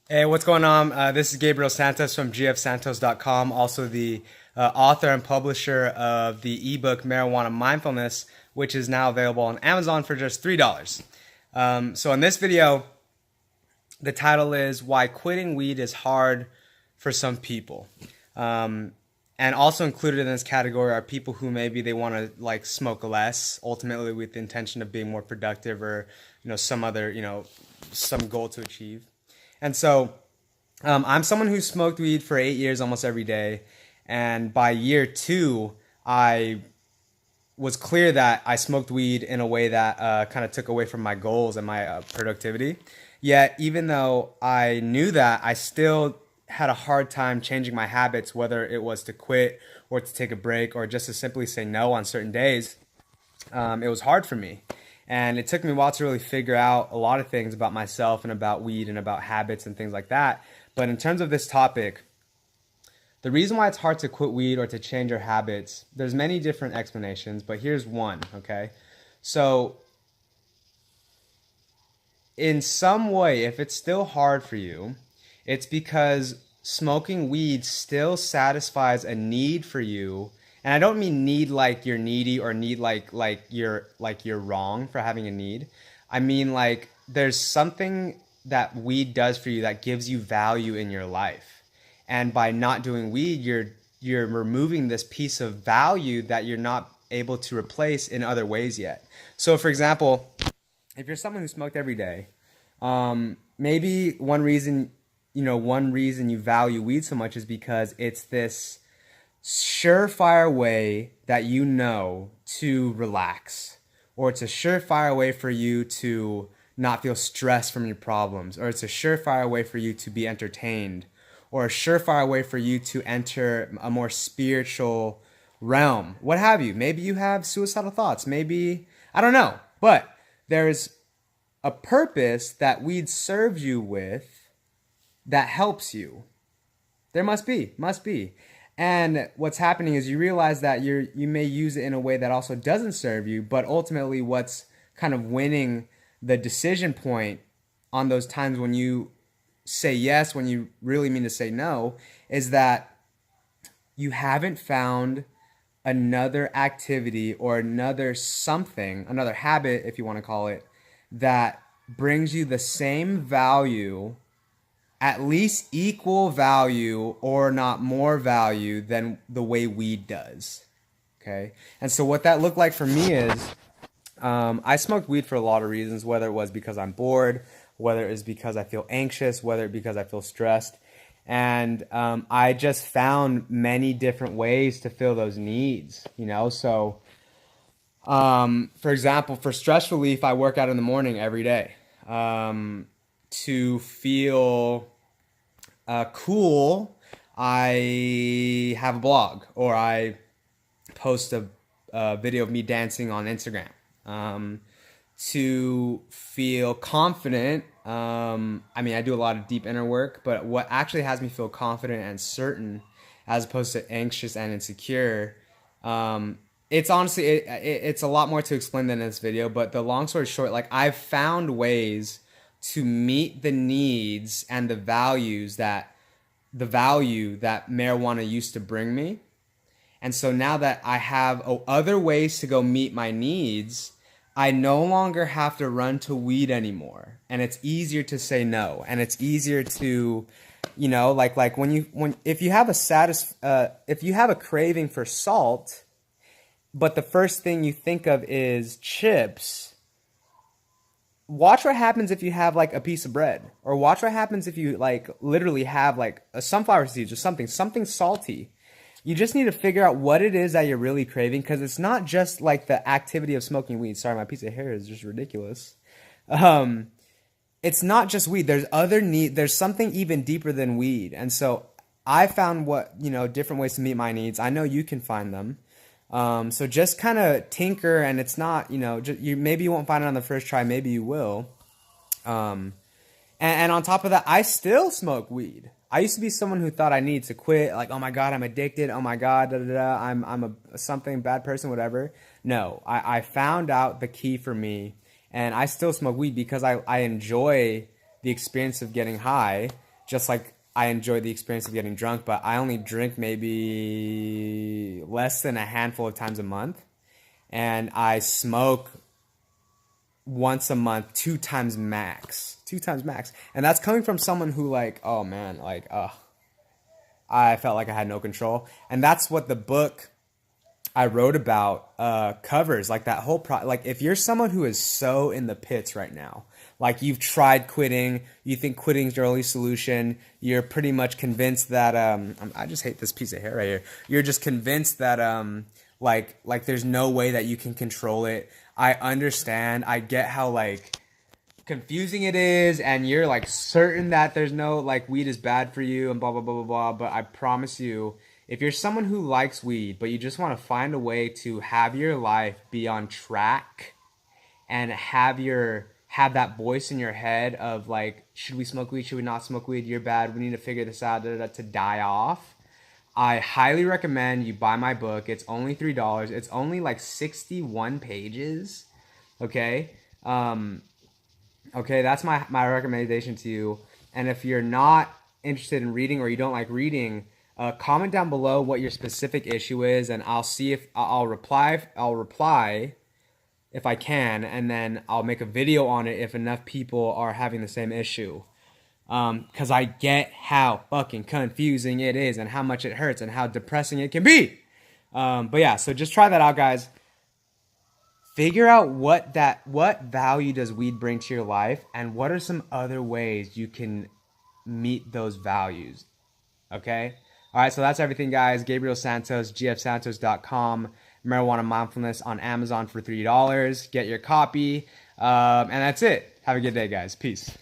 Hey, what's going on? This is Gabriel Santos from gfsantos.com, also the author and publisher of the ebook Marijuana Mindfulness, which is now available on Amazon for just $3. So in this video, the title is Why Quitting Weed is Hard for Some People. And also included in this category are people who maybe they want to like smoke less, ultimately with the intention of being more productive or, some other, some goal to achieve. And so I'm someone who smoked weed for 8 years almost every day. And by year two, I was clear that I smoked weed in a way that kind of took away from my goals and my productivity. Yet, even though I knew that, I still had a hard time changing my habits, whether it was to quit or to take a break or just to simply say no on certain days. It was hard for me. And it took me a while to really figure out a lot of things about myself and about weed and about habits and things like that. But in terms of this topic, the reason why it's hard to quit weed or to change your habits, there's many different explanations, but here's one, okay? So in some way, if it's still hard for you, it's because smoking weed still satisfies a need for you. And I don't mean need like you're needy or need like you're wrong for having a need. I mean like there's something that weed does for you that gives you value in your life. And by not doing weed, you're removing this piece of value that you're not able to replace in other ways yet. So for example, if you're someone who smoked every day, maybe one reason you value weed so much is because it's this surefire way that you know to relax, or it's a surefire way for you to not feel stressed from your problems, or it's a surefire way for you to be entertained, or a surefire way for you to enter a more spiritual realm, what have you. Maybe you have suicidal thoughts, maybe, I don't know, but there's a purpose that weed serves you with that helps you. There must be. And what's happening is you realize that you may use it in a way that also doesn't serve you, but ultimately what's kind of winning the decision point on those times when you say yes, when you really mean to say no, is that you haven't found another activity or another something, another habit, if you want to call it, that brings you the same value, at least equal value, or not more value than the way weed does. Okay. And so what that looked like for me is I smoked weed for a lot of reasons, whether it was because I'm bored, whether it is because I feel anxious, whether it because I feel stressed. And I just found many different ways to fill those needs, So, for example, for stress relief, I work out in the morning every day to feel cool. I have a blog, or I post a video of me dancing on Instagram. To feel confident, I do a lot of deep inner work, but what actually has me feel confident and certain, as opposed to anxious and insecure, it's honestly, it's a lot more to explain than this video, but the long story short, like I've found ways to meet the needs and the value that marijuana used to bring me. And so now that I have other ways to go meet my needs, I no longer have to run to weed anymore. And it's easier to say no. And it's easier to, like if you have if you have a craving for salt, but the first thing you think of is chips, watch what happens if you have like a piece of bread, or watch what happens if you like literally have like a sunflower seeds or something salty. You just need to figure out what it is that you're really craving, because it's not just like the activity of smoking weed. Sorry, my piece of hair is just ridiculous. It's not just weed. There's other need. There's something even deeper than weed. And so I found different ways to meet my needs. I know you can find them. So just kind of tinker, and it's not, maybe you won't find it on the first try. Maybe you will. And on top of that, I still smoke weed. I used to be someone who thought I needed to quit, like, oh my God, I'm addicted. Oh my God, da da da. I'm a something bad person, whatever. No, I found out the key for me, and I still smoke weed because I enjoy the experience of getting high. just like I enjoy the experience of getting drunk, but I only drink maybe less than a handful of times a month. And I smoke once a month, 2 times max. 2 times max. And that's coming from someone who like, oh man, like, I felt like I had no control. And that's what the book I wrote about covers, like that whole like if you're someone who is so in the pits right now, like you've tried quitting, you think quitting's your only solution, you're pretty much convinced that I just hate this piece of hair right here. You're just convinced that like there's no way that you can control it. I understand. I get how like confusing it is, and you're like certain that there's no like weed is bad for you and blah blah blah blah blah, but I promise you, if you're someone who likes weed but you just want to find a way to have your life be on track and have that voice in your head of like, should we smoke weed, should we not smoke weed, you're bad, we need to figure this out, to die off, I highly recommend you buy my book. It's only $3. It's only like 61 pages. Okay. Okay, that's my recommendation to you. And if you're not interested in reading or you don't like reading, comment down below what your specific issue is, and I'll see if I'll reply. I'll reply if I can, and then I'll make a video on it if enough people are having the same issue. Because I get how fucking confusing it is and how much it hurts and how depressing it can be. But yeah, so just try that out, guys. Figure out what value does weed bring to your life, and what are some other ways you can meet those values. Okay? All right, so that's everything, guys. Gabriel Santos, gfsantos.com. Marijuana Mindfulness on Amazon for $3. Get your copy. And that's it. Have a good day, guys. Peace.